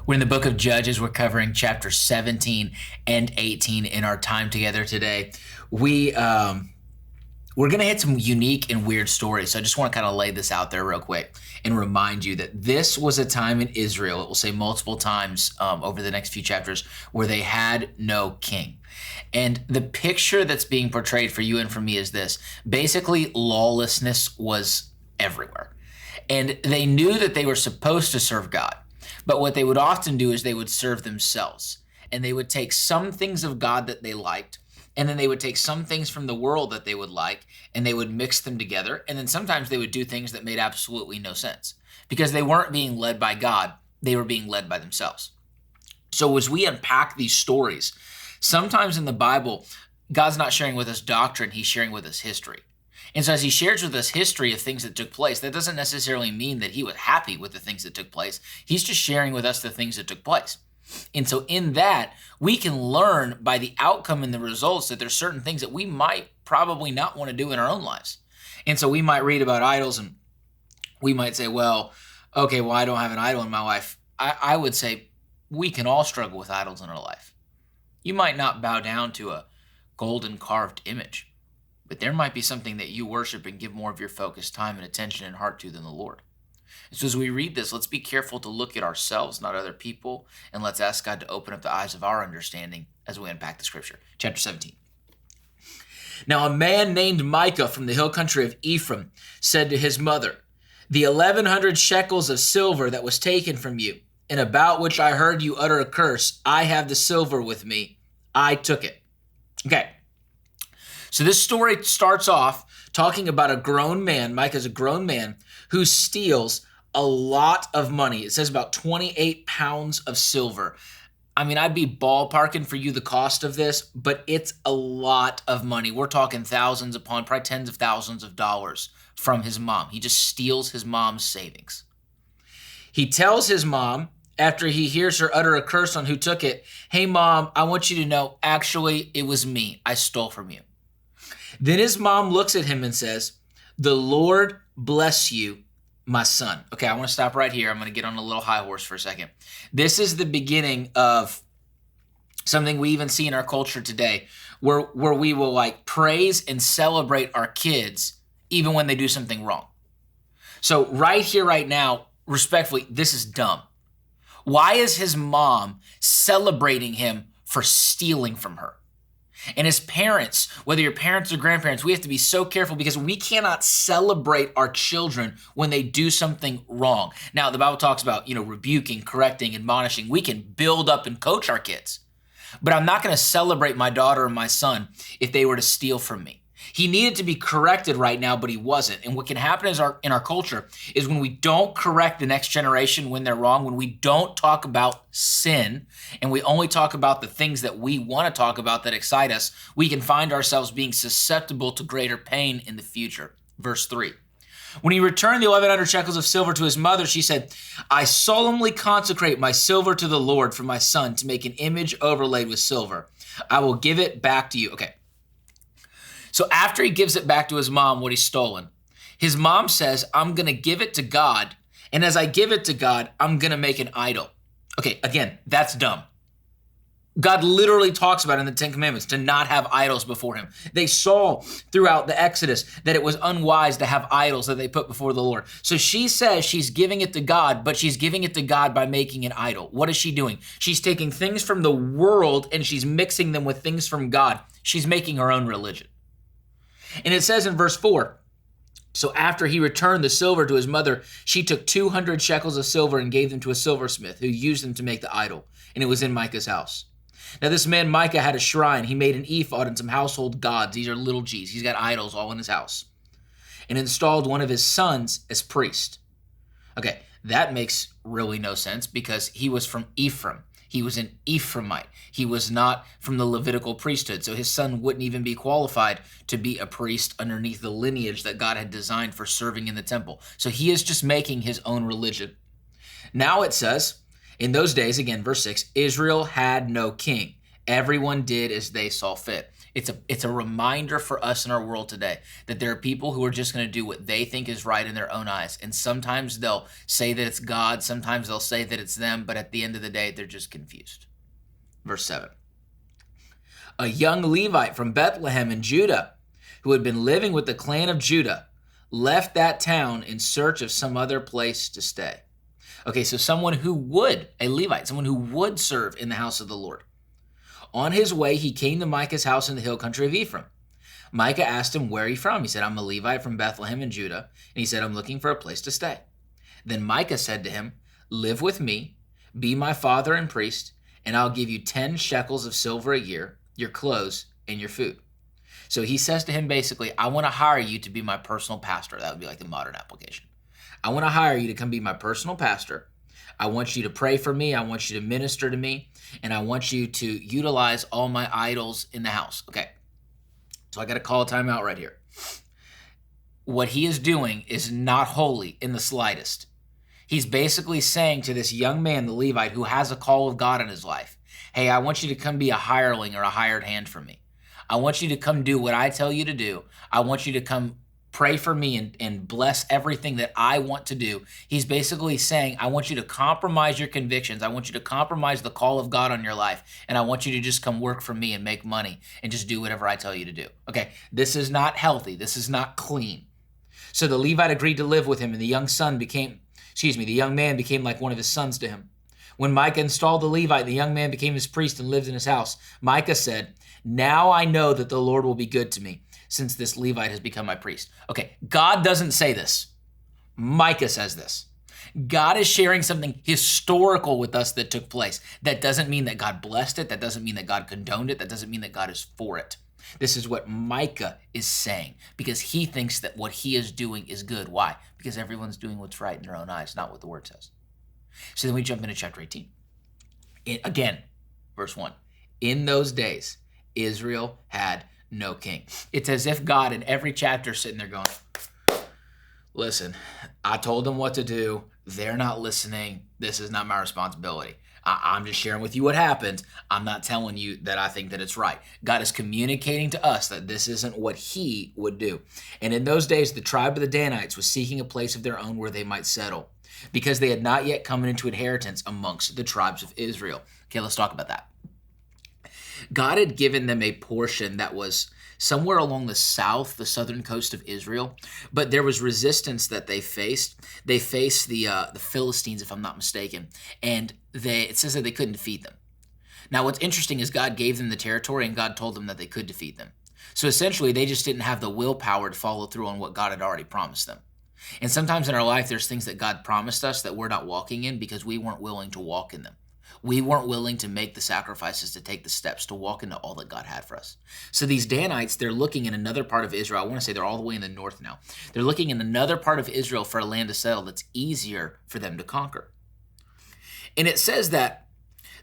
We're in the book of Judges. We're covering chapter 17 and 18 in our time together today. We're going to hit some unique and weird stories. So I just want to kind of lay this out there real quick and remind you that this was a time in Israel, it will say multiple times over the next few chapters, where they had no king. And the picture that's being portrayed for you and for me is this. Basically, lawlessness was everywhere. And they knew that they were supposed to serve God. But what they would often do is they would serve themselves, and they would take some things of God that they liked, and then they would take some things from the world that they would like, and they would mix them together. And then sometimes they would do things that made absolutely no sense because they weren't being led by God. They were being led by themselves. So as we unpack these stories, sometimes in the Bible, God's not sharing with us doctrine. He's sharing with us history. And so as he shares with us history of things that took place, that doesn't necessarily mean that he was happy with the things that took place. He's just sharing with us the things that took place. And so in that, we can learn by the outcome and the results that there's certain things that we might probably not want to do in our own lives. And so we might read about idols and we might say, well, I don't have an idol in my life. I would say we can all struggle with idols in our life. You might not bow down to a golden carved image, but there might be something that you worship and give more of your focus, time, and attention and heart to than the Lord. And so as we read this, let's be careful to look at ourselves, not other people, and let's ask God to open up the eyes of our understanding as we unpack the scripture. Chapter 17. Now a man named Micah from the hill country of Ephraim said to his mother, "The 1,100 shekels of silver that was taken from you, and about which I heard you utter a curse, I have the silver with me. I took it." Okay. So this story starts off talking about a grown man, Micah's a grown man, who steals a lot of money. It says about 28 pounds of silver. I mean, I'd be ballparking for you the cost of this, but it's a lot of money. We're talking thousands upon, probably tens of thousands of dollars from his mom. He just steals his mom's savings. He tells his mom, after he hears her utter a curse on who took it, "Hey, Mom, I want you to know, actually, it was me. I stole from you." Then his mom looks at him and says, "The Lord bless you, my son." Okay, I want to stop right here. I'm going to get on a little high horse for a second. This is the beginning of something we even see in our culture today where we will like praise and celebrate our kids even when they do something wrong. So right here, right now, respectfully, this is dumb. Why is his mom celebrating him for stealing from her? And as parents, whether you're parents or grandparents, we have to be so careful because we cannot celebrate our children when they do something wrong. Now, the Bible talks about, rebuking, correcting, admonishing. We can build up and coach our kids. But I'm not going to celebrate my daughter or my son if they were to steal from me. He needed to be corrected right now, but he wasn't. And what can happen in our culture is when we don't correct the next generation when they're wrong, when we don't talk about sin, and we only talk about the things that we want to talk about that excite us, we can find ourselves being susceptible to greater pain in the future. Verse 3. When he returned the 1,100 shekels of silver to his mother, she said, "I solemnly consecrate my silver to the Lord for my son to make an image overlaid with silver. I will give it back to you." Okay. So after he gives it back to his mom, what he's stolen, his mom says, "I'm going to give it to God. And as I give it to God, I'm going to make an idol." Okay, again, that's dumb. God literally talks about in the Ten Commandments to not have idols before him. They saw throughout the Exodus that it was unwise to have idols that they put before the Lord. So she says she's giving it to God, but she's giving it to God by making an idol. What is she doing? She's taking things from the world and she's mixing them with things from God. She's making her own religion. And it says in verse 4, so after he returned the silver to his mother, she took 200 shekels of silver and gave them to a silversmith who used them to make the idol. And it was in Micah's house. Now this man Micah had a shrine. He made an ephod and some household gods. These are little g's. He's got idols all in his house. And installed one of his sons as priest. Okay, that makes really no sense because he was from Ephraim. He was an Ephraimite. He was not from the Levitical priesthood. So his son wouldn't even be qualified to be a priest underneath the lineage that God had designed for serving in the temple. So he is just making his own religion. Now it says, in those days, again, verse 6, Israel had no king. Everyone did as they saw fit. It's a reminder for us in our world today that there are people who are just going to do what they think is right in their own eyes. And sometimes they'll say that it's God, sometimes they'll say that it's them, but at the end of the day, they're just confused. Verse 7. A young Levite from Bethlehem in Judah, who had been living with the clan of Judah, left that town in search of some other place to stay. Okay, so a Levite, someone who would serve in the house of the Lord. On his way, he came to Micah's house in the hill country of Ephraim. Micah asked him, where are you from? He said, I'm a Levite from Bethlehem in Judah. And he said, I'm looking for a place to stay. Then Micah said to him, live with me, be my father and priest, and I'll give you 10 shekels of silver a year, your clothes, and your food. So he says to him basically, I want to hire you to be my personal pastor. That would be like the modern application. I want to hire you to come be my personal pastor. I want you to pray for me. I want you to minister to me. And I want you to utilize all my idols in the house. Okay. So I got to call a timeout right here. What he is doing is not holy in the slightest. He's basically saying to this young man, the Levite, who has a call of God in his life, hey, I want you to come be a hireling or a hired hand for me. I want you to come do what I tell you to do. I want you to come pray for me and bless everything that I want to do. He's basically saying, I want you to compromise your convictions. I want you to compromise the call of God on your life. And I want you to just come work for me and make money and just do whatever I tell you to do. Okay, this is not healthy. This is not clean. So the Levite agreed to live with him, and the young man became like one of his sons to him. When Micah installed the Levite, the young man became his priest and lived in his house. Micah said, now I know that the Lord will be good to me, since this Levite has become my priest. Okay, God doesn't say this. Micah says this. God is sharing something historical with us that took place. That doesn't mean that God blessed it. That doesn't mean that God condoned it. That doesn't mean that God is for it. This is what Micah is saying because he thinks that what he is doing is good. Why? Because everyone's doing what's right in their own eyes, not what the word says. So then we jump into chapter 18. Again, verse 1. In those days, Israel had no king. It's as if God in every chapter sitting there going, listen, I told them what to do. They're not listening. This is not my responsibility. I'm just sharing with you what happened. I'm not telling you that I think that it's right. God is communicating to us that this isn't what he would do. And in those days, the tribe of the Danites was seeking a place of their own where they might settle because they had not yet come into inheritance amongst the tribes of Israel. Okay, let's talk about that. God had given them a portion that was somewhere along the southern coast of Israel, but there was resistance that they faced. They faced the Philistines, if I'm not mistaken, and it says that they couldn't defeat them. Now, what's interesting is God gave them the territory, and God told them that they could defeat them. So essentially, they just didn't have the willpower to follow through on what God had already promised them. And sometimes in our life, there's things that God promised us that we're not walking in because we weren't willing to walk in them. We weren't willing to make the sacrifices to take the steps to walk into all that God had for us. So these Danites, they're looking in another part of Israel. I want to say they're all the way in the north now. They're looking in another part of Israel for a land to settle that's easier for them to conquer. And it says that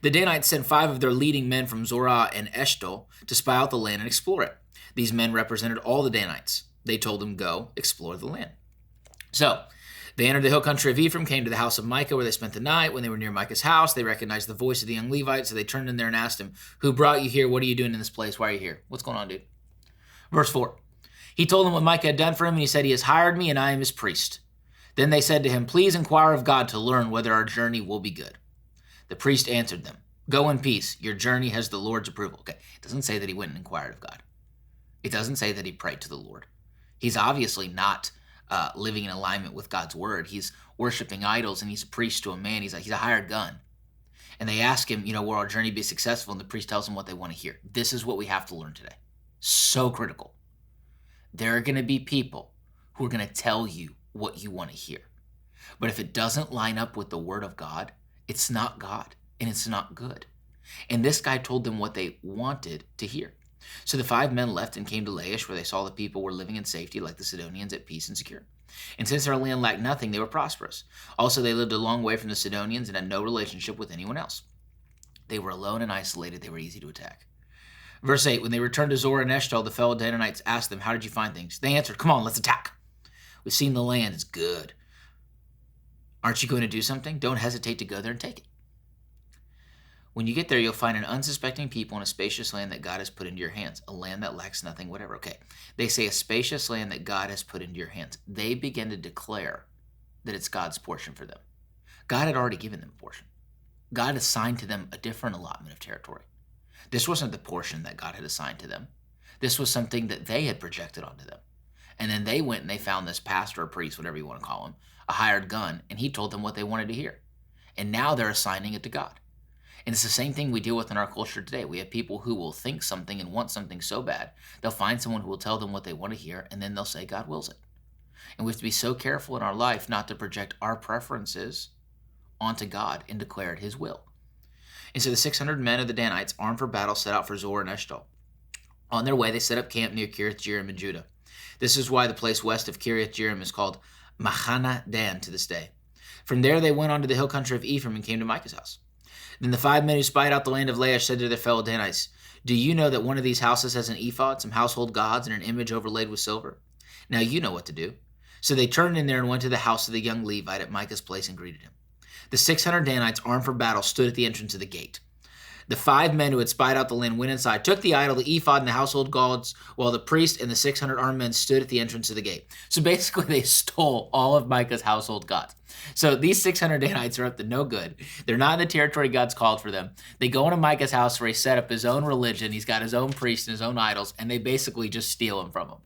the Danites sent 5 of their leading men from Zorah and Eshtaol to spy out the land and explore it. These men represented all the Danites. They told them, go explore the land. So they entered the hill country of Ephraim, came to the house of Micah, where they spent the night. When they were near Micah's house, they recognized the voice of the young Levite, so they turned in there and asked him, who brought you here? What are you doing in this place? Why are you here? What's going on, dude? Verse 4. He told them what Micah had done for him, and he said, he has hired me, and I am his priest. Then they said to him, please inquire of God to learn whether our journey will be good. The priest answered them, go in peace. Your journey has the Lord's approval. Okay, it doesn't say that he went and inquired of God. It doesn't say that he prayed to the Lord. He's obviously not living in alignment with God's word. He's worshiping idols, and he's a priest to a man. He's a hired gun. And they ask him, will our journey be successful? And the priest tells them what they want to hear. This is what we have to learn today. So critical. There are going to be people who are going to tell you what you want to hear. But if it doesn't line up with the word of God, it's not God, and it's not good. And this guy told them what they wanted to hear. So the 5 men left and came to Laish, where they saw the people were living in safety like the Sidonians, at peace and secure. And since their land lacked nothing, they were prosperous. Also, they lived a long way from the Sidonians and had no relationship with anyone else. They were alone and isolated. They were easy to attack. Verse 8, when they returned to Zorah and Eshtaol, the fellow Danites asked them, how did you find things? They answered, come on, let's attack. We've seen the land. It's good. Aren't you going to do something? Don't hesitate to go there and take it. When you get there, you'll find an unsuspecting people in a spacious land that God has put into your hands, a land that lacks nothing, whatever. Okay, they say a spacious land that God has put into your hands. They begin to declare that it's God's portion for them. God had already given them a portion. God assigned to them a different allotment of territory. This wasn't the portion that God had assigned to them. This was something that they had projected onto them. And then they went and they found this pastor or priest, whatever you want to call him, a hired gun, and he told them what they wanted to hear. And now they're assigning it to God. And it's the same thing we deal with in our culture today. We have people who will think something and want something so bad, they'll find someone who will tell them what they want to hear, and then they'll say God wills it. And we have to be so careful in our life not to project our preferences onto God and declare it his will. And so the 600 men of the Danites, armed for battle, set out for Zor and Eshtaol. On their way, they set up camp near Kiriath Jearim in Judah. This is why the place west of Kiriath Jearim is called Machana Dan to this day. From there, they went on to the hill country of Ephraim and came to Micah's house. Then the 5 men who spied out the land of Laish said to their fellow Danites, "Do you know that one of these houses has an ephod, some household gods, and an image overlaid with silver? Now you know what to do." So they turned in there and went to the house of the young Levite at Micah's place and greeted him. The 600 Danites, armed for battle, stood at the entrance of the gate. The 5 men who had spied out the land went inside, took the idol, the ephod, and the household gods, while the priest and the 600 armed men stood at the entrance of the gate. So basically, they stole all of Micah's household gods. So these 600 Danites are up to no good. They're not in the territory God's called for them. They go into Micah's house where he set up his own religion. He's got his own priests and his own idols, and they basically just steal them from him.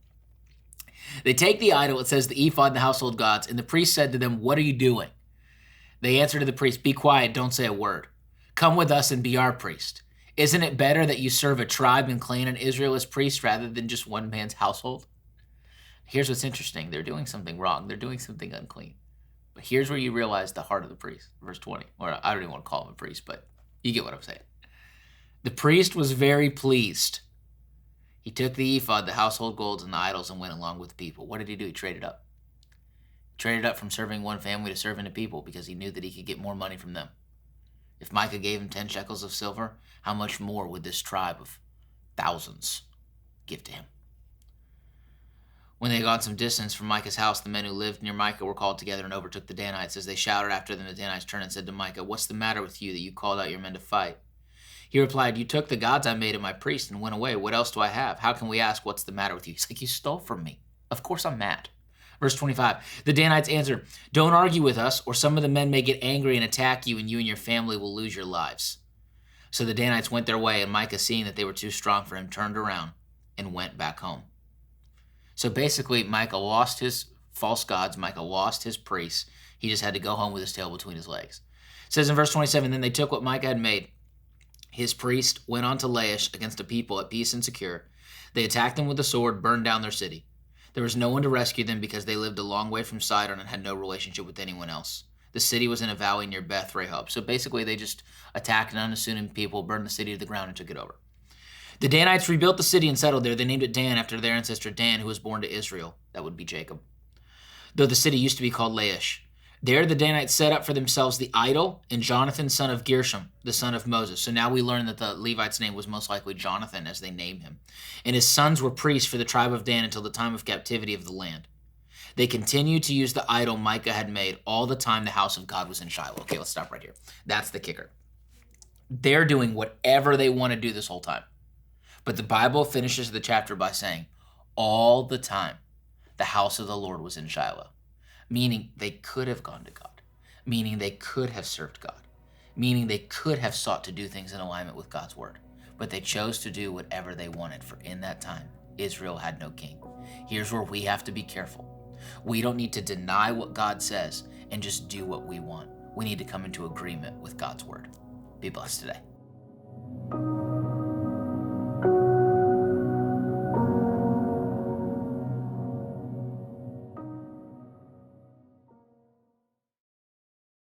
They take the idol, it says the ephod and the household gods, and the priest said to them, "What are you doing?" They answered to the priest, "Be quiet, don't say a word. Come with us and be our priest. Isn't it better that you serve a tribe and clan in Israel as priest rather than just one man's household?" Here's what's interesting. They're doing something wrong. They're doing something unclean. But here's where you realize the heart of the priest. Verse 20. Or I don't even want to call him a priest, but you get what I'm saying. The priest was very pleased. He took the ephod, the household gods, and the idols and went along with the people. What did he do? He traded up. He traded up from serving one family to serving the people because he knew that he could get more money from them. If Micah gave him 10 shekels of silver, how much more would this tribe of thousands give to him? When they had gone some distance from Micah's house, the men who lived near Micah were called together and overtook the Danites. As they shouted after them, the Danites turned and said to Micah, "What's the matter with you that you called out your men to fight?" He replied, "You took the gods I made of my priests and went away. What else do I have? How can we ask what's the matter with you?" He's like, "You stole from me. Of course I'm mad." Verse 25, the Danites answered, "Don't argue with us, or some of the men may get angry and attack you, and you and your family will lose your lives." So the Danites went their way, and Micah, seeing that they were too strong for him, turned around and went back home. So basically, Micah lost his false gods. Micah lost his priests. He just had to go home with his tail between his legs. It says in verse 27, then they took what Micah had made. His priest went on to Laish against a people at peace and secure. They attacked them with the sword, burned down their city. There was no one to rescue them because they lived a long way from Sidon and had no relationship with anyone else. The city was in a valley near Beth Rehob. So basically, they just attacked an unassuming people, burned the city to the ground, and took it over. The Danites rebuilt the city and settled there. They named it Dan after their ancestor Dan, who was born to Israel. That would be Jacob. Though the city used to be called Laish. There the Danites set up for themselves the idol and Jonathan, son of Gershom, the son of Moses. So now we learn that the Levite's name was most likely Jonathan, as they named him. And his sons were priests for the tribe of Dan until the time of captivity of the land. They continued to use the idol Micah had made all the time the house of God was in Shiloh. Okay, let's stop right here. That's the kicker. They're doing whatever they want to do this whole time. But the Bible finishes the chapter by saying, all the time the house of the Lord was in Shiloh. Meaning they could have gone to God. Meaning they could have served God. Meaning they could have sought to do things in alignment with God's word. But they chose to do whatever they wanted, for in that time, Israel had no king. Here's where we have to be careful. We don't need to deny what God says and just do what we want. We need to come into agreement with God's word. Be blessed today.